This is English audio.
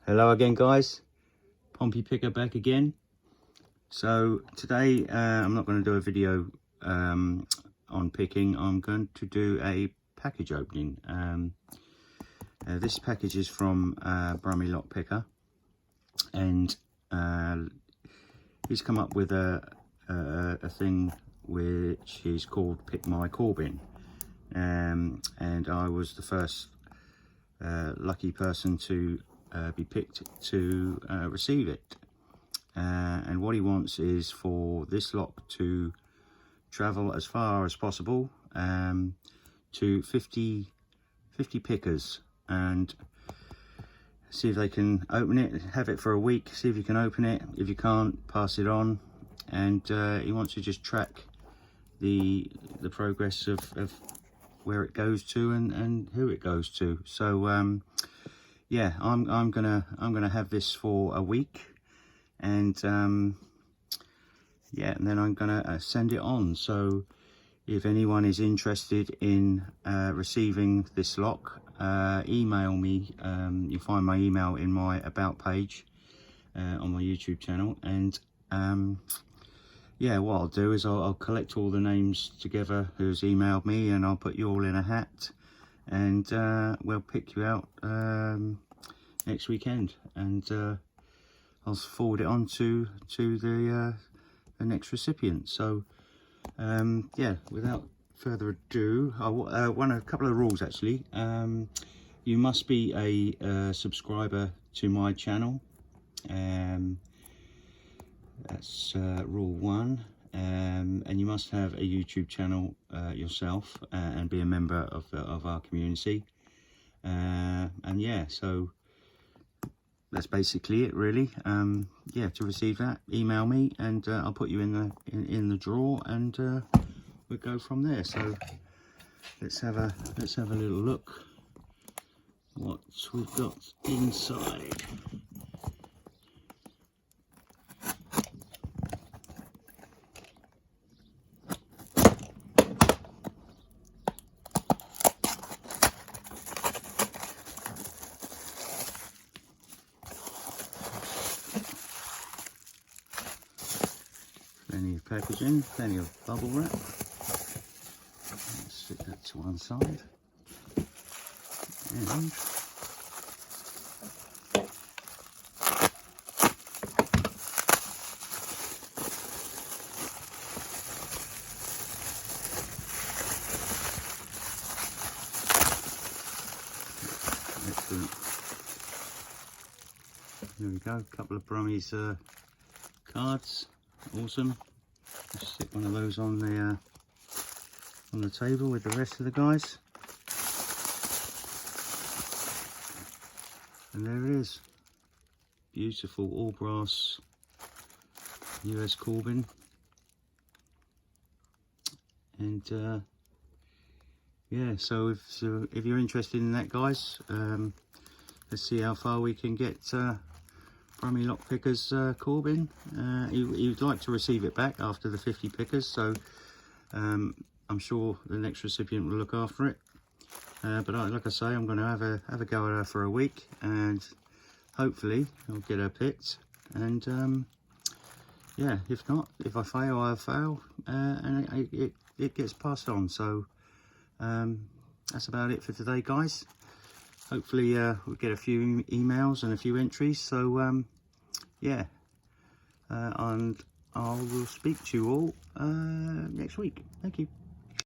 Hello again, guys. Brummie Picker back again. So today I'm not going to do a video on picking. I'm going to do a package opening. This package is from Brummie Lockpicker, and he's come up with a thing which is called Pick My Corbin, and I was the first lucky person to be picked to receive it. And what he wants is for this lock to travel as far as possible to 50 pickers, and see if they can open it, have it for a week, see if you can open it. If you can't, pass it on. And he wants to just track the progress of where it goes to and who it goes to. So yeah, I'm gonna have this for a week, and yeah, and then I'm gonna send it on. So if anyone is interested in receiving this lock, email me. You'll find my email in my about page on my YouTube channel. And yeah, what I'll do is I'll collect all the names together who's emailed me, and I'll put you all in a hat, and we'll pick you out next weekend, and I'll forward it on to the next recipient. So yeah, without further ado, I want a couple of rules actually. You must be a subscriber to my channel. That's rule 1. And you must have a YouTube channel yourself, and be a member of our community. And yeah, so that's basically it, really. Yeah, to receive that, email me, and I'll put you in the draw, and we'll go from there. So let's have a little look what we've got inside. Plenty of packaging, plenty of bubble wrap. Let's stick that to one side. And excellent. There we go, a couple of Brummie's cards. Awesome. Just stick one of those on the table with the rest of the guys, and there it is. Beautiful all brass US Corbin. And yeah, so if you're interested in that, guys, let's see how far we can get Brummie Lockpicker's Corbin. He would like to receive it back after the 50 pickers, so I'm sure the next recipient will look after it. But like I say, I'm going to have a go at her for a week, and hopefully I'll get her picked. And yeah, if not, if I fail, I'll fail, and it gets passed on. So that's about it for today, guys. Hopefully we'll get a few emails and a few entries. So yeah, and I will speak to you all next week. Thank you.